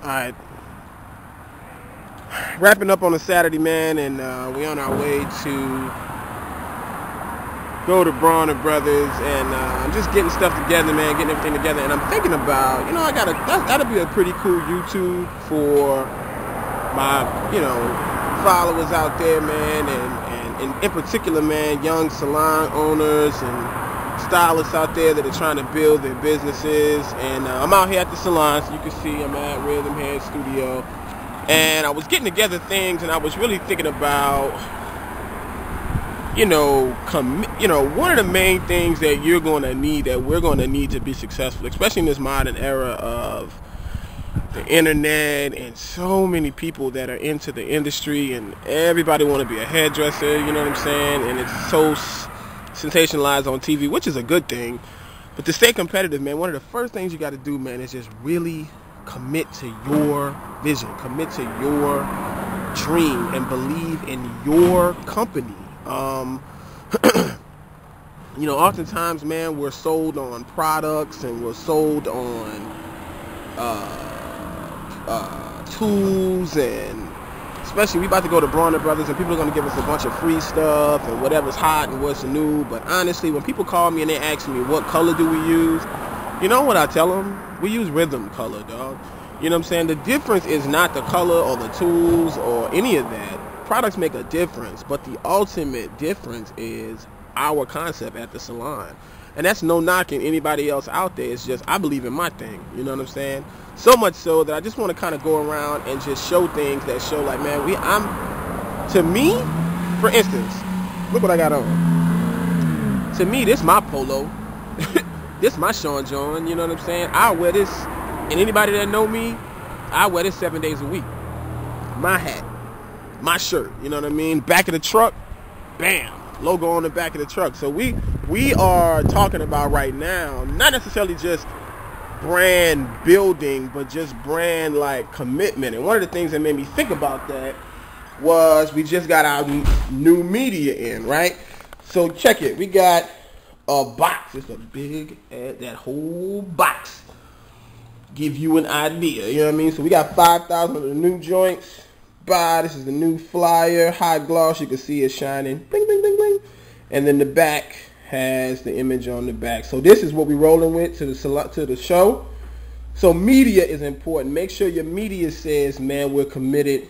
Alright, wrapping up on a Saturday, man, and we on our way to go to Bronner Brothers, and I'm just getting stuff together, man, getting everything together, and I'm thinking about, that'll be a pretty cool YouTube for my, followers out there, man, and in particular, man, young salon owners and stylists out there that are trying to build their businesses. And I'm out here at the salon, so you can see I'm at Rhythm Hair Studio, and I was getting together things, and I was really thinking about, one of the main things that you're going to need, that we're going to need to be successful, especially in this modern era of the internet and so many people that are into the industry, and everybody want to be a hairdresser, you know what I'm saying? And it's so sensationalized on TV, which is a good thing. But to stay competitive, man, one of the first things you got to do, man, is just really commit to your vision, commit to your dream, and believe in your company. Oftentimes, man, we're sold on products, and we're sold on tools, and especially we about to go to Bronner Brothers, and people are going to give us a bunch of free stuff and whatever's hot and what's new. But honestly, when people call me and they ask me what color do we use, you know what I tell them? We use Rhythm color, dog. You know what I'm saying? The difference is not the color or the tools or any of that. Products make a difference, but the ultimate difference is our concept at the salon. And that's no knocking anybody else out there. It's just I believe in my thing. You know what I'm saying? So much so that I just want to kind of go around and just show things that show, like, man, to me, for instance, look what I got on. To me, this my polo. This my Sean John. You know what I'm saying? I wear this, and anybody that know me, I wear this 7 days a week. My hat, my shirt. You know what I mean? Back of the truck, bam. Logo on the back of the truck. So we are talking about right now, not necessarily just brand building, but just brand like commitment. And one of the things that made me think about that was we just got our new media in, right? So check it. We got a box. It's a big, that whole box give you an idea. You know what I mean? So we got 5,000 of the new joints. This is the new flyer, high gloss. You can see it shining, bling, bling, bling, bling. And then the back has the image on the back. So this is what we're rolling with to the show. So media is important. Make sure your media says, man, we're committed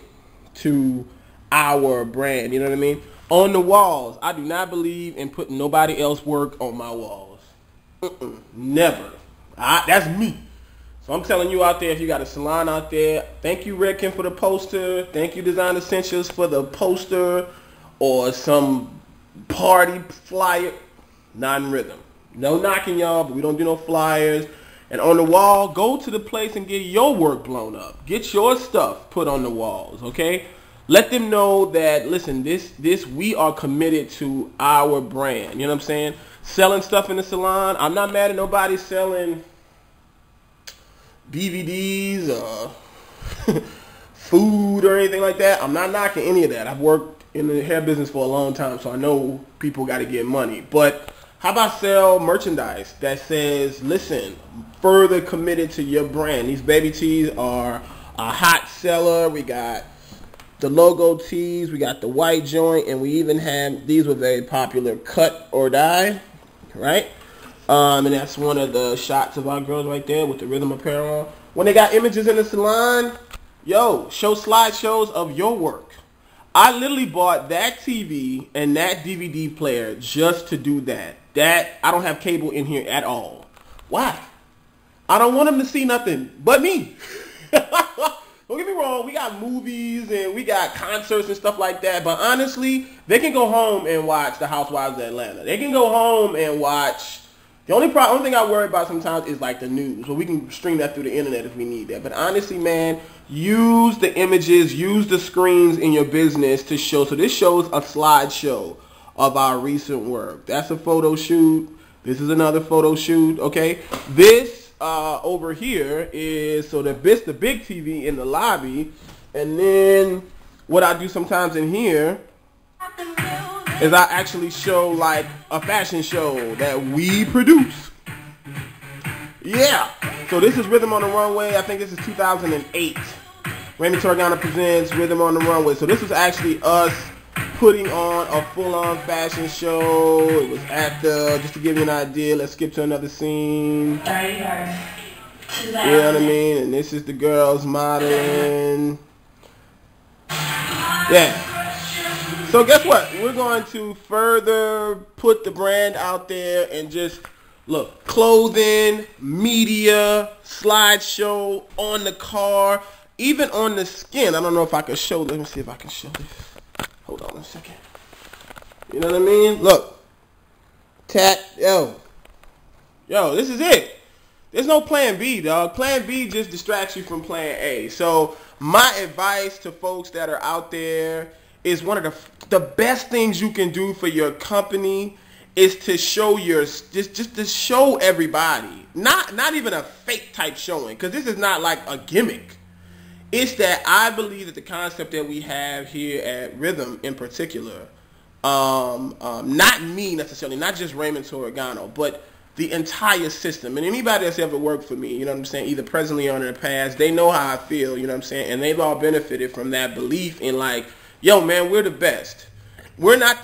to our brand. You know what I mean? On the walls, I do not believe in putting nobody else's work on my walls. Never. That's me. So I'm telling you out there, if you got a salon out there, thank you, Redken, for the poster. Thank you, Design Essentials, for the poster or some party flyer. Not in Rhythm. No knocking, y'all, but we don't do no flyers. And on the wall, go to the place and get your work blown up. Get your stuff put on the walls, okay? Let them know that, listen, this we are committed to our brand. You know what I'm saying? Selling stuff in the salon. I'm not mad at nobody selling DVDs or food or anything like that. I'm not knocking any of that. I've worked in the hair business for a long time, so I know people got to get money. But how about sell merchandise that says, listen, further committed to your brand? These baby tees are a hot seller. We got the logo tees. We got the white joint. And we even had, these were very popular, cut or die, right? And that's one of the shots of our girls right there with the Rhythm apparel on. When they got images in the salon, yo, show slideshows of your work. I literally bought that TV and that DVD player just to do that. I don't have cable in here at all. Why? I don't want them to see nothing but me. Don't get me wrong, we got movies and we got concerts and stuff like that, but honestly, they can go home and watch The Housewives of Atlanta. They can go home and watch. The only thing I worry about sometimes is like the news, so we can stream that through the internet if we need that. But honestly, man, use the images, use the screens in your business to show. So this shows a slideshow of our recent work. That's a photo shoot. This is another photo shoot. Okay, this over here is the big TV in the lobby, and then what I do sometimes in here is I actually show like a fashion show that we produce. Yeah. So this is Rhythm on the Runway. I think this is 2008. Raymond Torgano presents Rhythm on the Runway. So this was actually us putting on a full-on fashion show. It was at the, just to give you an idea, let's skip to another scene. You know what I mean? And this is the girls modeling. Yeah. So guess what? We're going to further put the brand out there and just, look, clothing, media, slideshow, on the car, even on the skin. I don't know if I can show, let me see if I can show this. Hold on a second. You know what I mean? Look. Yo, this is it. There's no plan B, dog. Plan B just distracts you from plan A. So my advice to folks that are out there is one of the best things you can do for your company is to show just to show everybody. Not even a fake type showing, because this is not like a gimmick. It's that I believe that the concept that we have here at Rhythm in particular, not me necessarily, not just Raymond Torgano, but the entire system. And anybody that's ever worked for me, you know what I'm saying, either presently or in the past, they know how I feel, you know what I'm saying, and they've all benefited from that belief in like, yo man, we're the best. We're not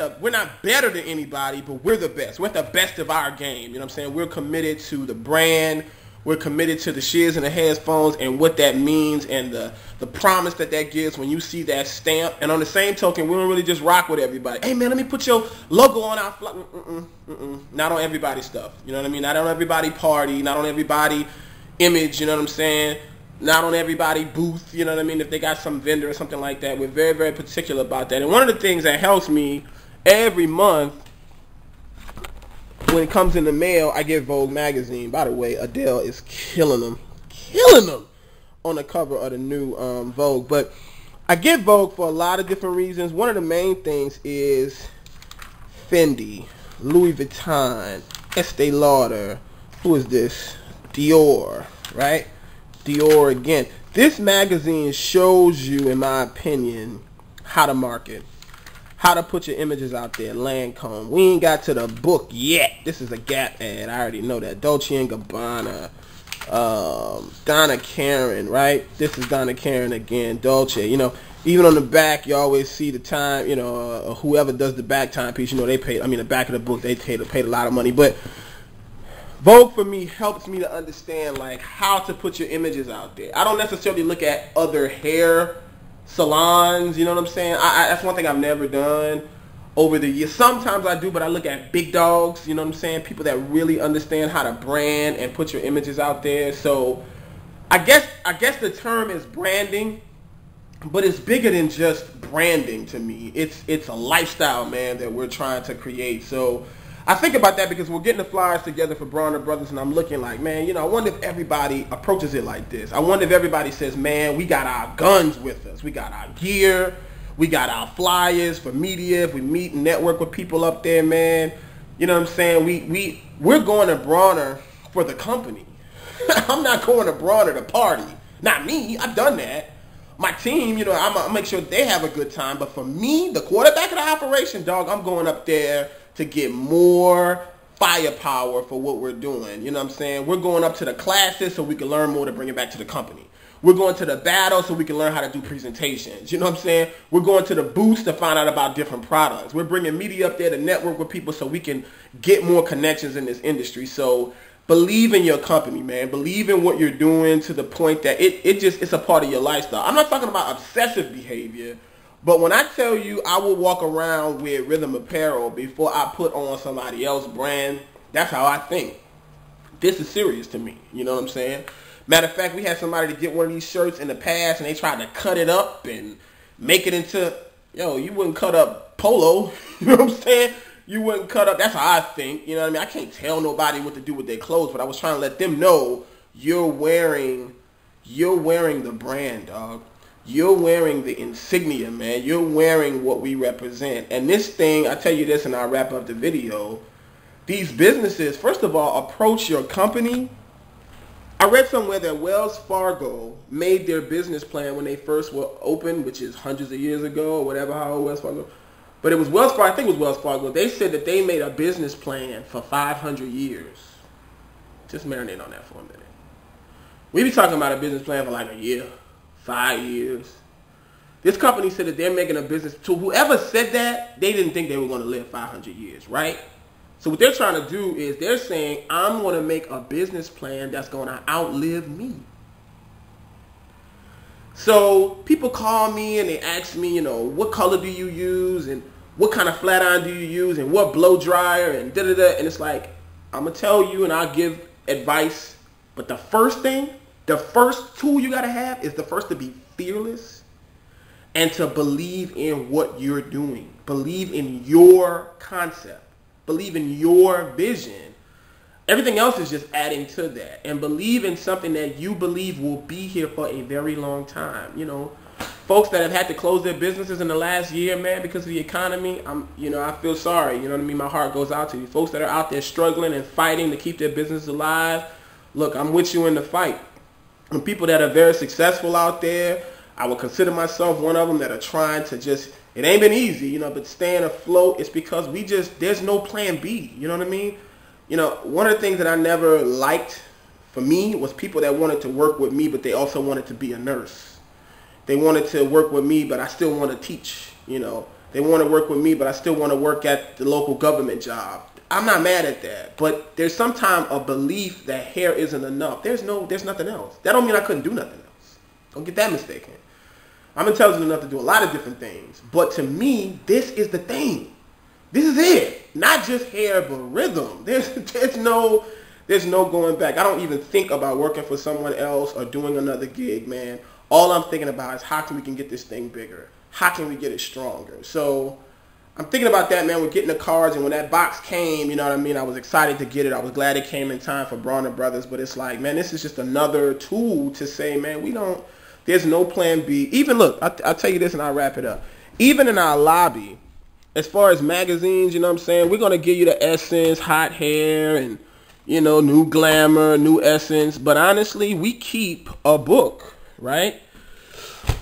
better than anybody, but we're the best. We're at the best of our game, you know what I'm saying? We're committed to the brand. We're committed to the shears and the headphones and what that means and the promise that gives when you see that stamp. And on the same token, we don't really just rock with everybody. Hey, man, let me put your logo on our flag. Not on everybody's stuff. You know what I mean? Not on everybody party. Not on everybody image. You know what I'm saying? Not on everybody booth. You know what I mean? If they got some vendor or something like that. We're very, very particular about that. And one of the things that helps me every month, when it comes in the mail, I get Vogue magazine. By the way, Adele is killing them on the cover of the new Vogue. But I get Vogue for a lot of different reasons. One of the main things is Fendi, Louis Vuitton, Estee Lauder. Who is this? Dior, right? Dior again. This magazine shows you, in my opinion, how to market. How to put your images out there. Lancome. We ain't got to the book yet. This is a Gap ad. I already know that. Dolce & Gabbana. Donna Karan, right? This is Donna Karan again. Dolce. You know, even on the back, you always see the time, you know, whoever does the back timepiece, you know, they paid, I mean, the back of the book, they paid a lot of money. But Vogue, for me, helps me to understand, like, how to put your images out there. I don't necessarily look at other hair salons, you know what I'm saying? That's one thing I've never done over the years. Sometimes I do, but I look at big dogs, you know what I'm saying? People that really understand how to brand and put your images out there. So I guess the term is branding, but it's bigger than just branding to me. It's a lifestyle, man, that we're trying to create. So I think about that because we're getting the flyers together for Bronner Brothers, and I'm looking like, man, you know, I wonder if everybody approaches it like this. I wonder if everybody says, man, we got our guns with us. We got our gear. We got our flyers for media. If we meet and network with people up there, man, you know what I'm saying? We're going to Bronner for the company. I'm not going to Bronner to party. Not me. I've done that. My team, you know, I'm make sure they have a good time. But for me, the quarterback of the operation, dog, I'm going up there to get more firepower for what we're doing. You know what I'm saying? We're going up to the classes so we can learn more to bring it back to the company. We're going to the battle so we can learn how to do presentations. You know what I'm saying? We're going to the booths to find out about different products. We're bringing media up there to network with people so we can get more connections in this industry. So believe in your company, man. Believe in what you're doing to the point that it's a part of your lifestyle. I'm not talking about obsessive behavior. But when I tell you I will walk around with Rhythm apparel before I put on somebody else's brand, that's how I think. This is serious to me. You know what I'm saying? Matter of fact, we had somebody to get one of these shirts in the past, and they tried to cut it up and make it into, yo, you wouldn't cut up polo. You know what I'm saying? You wouldn't cut up. That's how I think. You know what I mean? I can't tell nobody what to do with their clothes, but I was trying to let them know you're wearing the brand, dog. You're wearing the insignia, man. You're wearing what we represent. And this thing, I tell you this and I'll wrap up the video. These businesses, first of all, approach your company. I read somewhere that Wells Fargo made their business plan when they first were open, which is hundreds of years ago or whatever, how old Wells Fargo. But it was Wells Fargo, I think it was Wells Fargo. They said that they made a business plan for 500 years. Just marinate on that for a minute. We be talking about a business plan for like a year, 5 years. This company said that they're making a business. To whoever said that, they didn't think they were going to live 500 years, right? So what they're trying to do is they're saying, I'm going to make a business plan that's going to outlive me. So people call me and they ask me, what color do you use and what kind of flat iron do you use and what blow dryer and da-da-da. And it's like, I'm going to tell you and I'll give advice. But the first tool you got to have is the first to be fearless and to believe in what you're doing. Believe in your concept. Believe in your vision. Everything else is just adding to that. And believe in something that you believe will be here for a very long time. Folks that have had to close their businesses in the last year, man, because of the economy, I feel sorry. You know what I mean? My heart goes out to you. Folks that are out there struggling and fighting to keep their business alive, look, I'm with you in the fight. And people that are very successful out there, I would consider myself one of them that are trying to just, it ain't been easy, but staying afloat. It's because there's no plan B. You know what I mean? One of the things that I never liked for me was people that wanted to work with me, but they also wanted to be a nurse. They wanted to work with me, but I still want to teach. They want to work with me, but I still want to work at the local government job. I'm not mad at that, but there's sometimes a belief that hair isn't enough. There's nothing else. That don't mean I couldn't do nothing else. Don't get that mistaken. I'm intelligent enough to do a lot of different things, but to me, this is the thing. This is it. Not just hair, but rhythm. There's no going back. I don't even think about working for someone else or doing another gig, man. All I'm thinking about is how can we get this thing bigger? How can we get it stronger? So I'm thinking about that, man. We're getting the cards, and when that box came, you know what I mean, I was excited to get it. I was glad it came in time for Bronner Brothers, but it's like, man, this is just another tool to say, man, there's no plan B. Even, look, I'll tell you this and I'll wrap it up. Even in our lobby, as far as magazines, you know what I'm saying, we're going to give you the Essence, Hot Hair, and, New Glamour, New Essence. But honestly, we keep a book, right?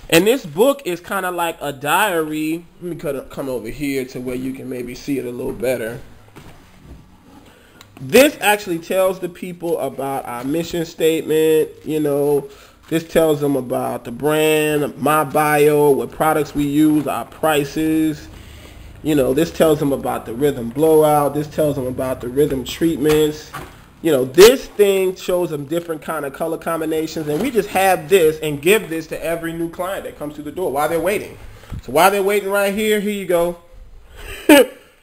And this book is kind of like a diary. Let me come over here to where you can maybe see it a little better. This actually tells the people about our mission statement, This tells them about the brand, my bio, what products we use, our prices. This tells them about the rhythm blowout. This tells them about the rhythm treatments. This thing shows them different kind of color combinations. And we just have this and give this to every new client that comes through the door while they're waiting. So while they're waiting right here you go.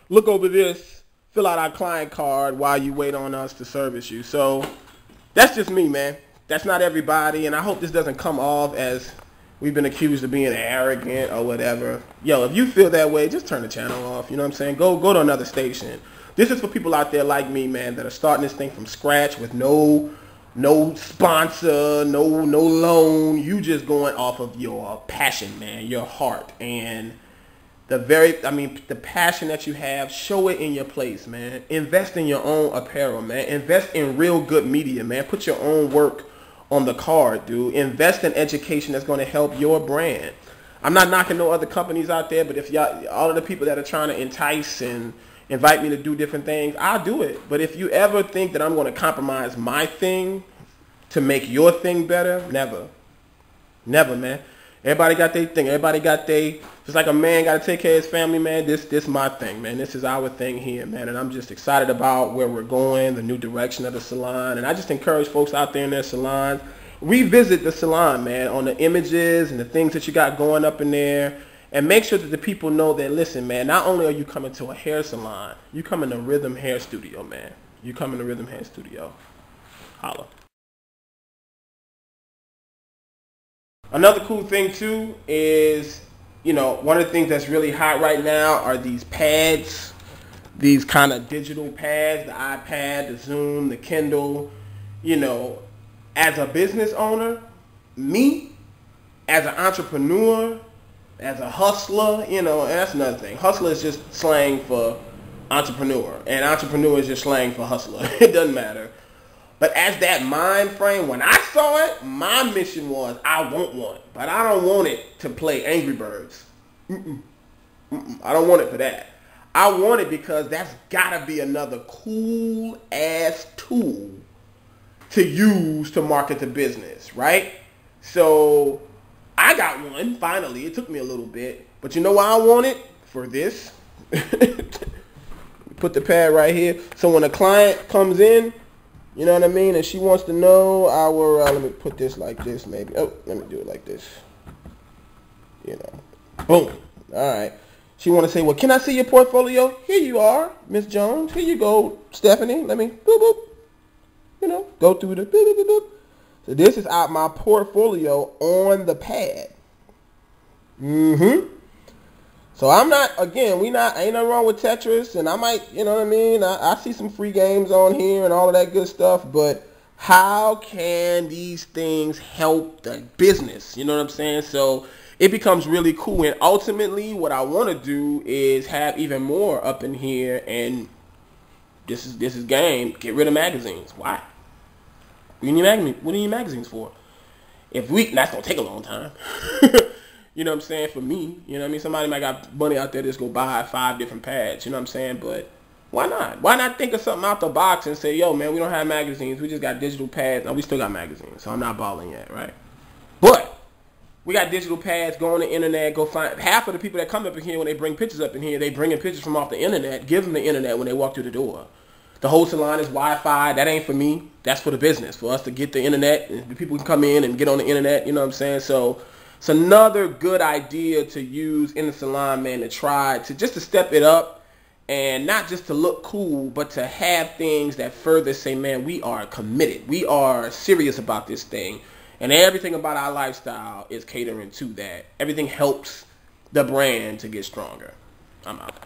Look over this. Fill out our client card while you wait on us to service you. So that's just me, man. That's not everybody, and I hope this doesn't come off as we've been accused of being arrogant or whatever. Yo, if you feel that way, just turn the channel off. You know what I'm saying? Go to another station. This is for people out there like me, man, that are starting this thing from scratch with no sponsor, no loan. You just going off of your passion, man, your heart, and the passion that you have. Show it in your place, man. Invest in your own apparel, man. Invest in real good media, man. Put your own work on the card, dude. Invest in education that's going to help your brand. I'm not knocking no other companies out there, but if y'all, all of the people that are trying to entice and invite me to do different things, I'll do it. But if you ever think that I'm going to compromise my thing to make your thing better, never. Never, man. Everybody got their thing. Everybody got just like a man got to take care of his family, man. This my thing, man. This is our thing here, man. And I'm just excited about where we're going, the new direction of the salon. And I just encourage folks out there in their salons, revisit the salon, man, on the images and the things that you got going up in there. And make sure that the people know that, listen, man, not only are you coming to a hair salon, you coming to Rhythm Hair Studio, man. You coming to Rhythm Hair Studio. Holla. Another cool thing, too, is, one of the things that's really hot right now are these pads, these kind of digital pads, the iPad, the Zoom, the Kindle. As a business owner, me, as an entrepreneur, as a hustler, and that's another thing. Hustler is just slang for entrepreneur, and entrepreneur is just slang for hustler. It doesn't matter. But as that mind frame, when I saw it, my mission was I want one. But I don't want it to play Angry Birds. I don't want it for that. I want it because that's got to be another cool-ass tool to use to market the business, right? So I got one finally. It took me a little bit, but you know why I want it? For this. Put the pad right here. So when a client comes in, you know what I mean, and she wants to know our, let me put this like this maybe. Oh, let me do it like this. You know, boom. All right. She want to say, well, can I see your portfolio? Here you are, Miss Jones. Here you go, Stephanie. Let me, boop, boop. You know, go through the, boop, boop, boop, boop. So this is out my portfolio on the pad. So I'm not, again, ain't nothing wrong with Tetris, and I might, you know what I mean? I see some free games on here and all of that good stuff, but how can these things help the business? You know what I'm saying? So it becomes really cool, and ultimately what I want to do is have even more up in here, and this is game. Get rid of magazines. Why? What do you need magazines for? That's going to take a long time. You know what I'm saying? For me, you know what I mean? Somebody might got money out there that's going to buy 5 different pads. You know what I'm saying? But why not? Why not think of something out the box and say, yo, man, we don't have magazines. We just got digital pads. No, we still got magazines. So I'm not balling yet, right? But we got digital pads. Go on the internet. Go find half of the people that come up in here when they bring pictures up in here. They bringing pictures from off the internet. Give them the internet when they walk through the door. The whole salon is Wi-Fi. That ain't for me. That's for the business. For us to get the internet. And the people can come in and get on the internet. You know what I'm saying? So it's another good idea to use in the salon, man, to try to step it up, and not just to look cool, but to have things that further say, man, we are committed. We are serious about this thing. And everything about our lifestyle is catering to that. Everything helps the brand to get stronger. I'm out.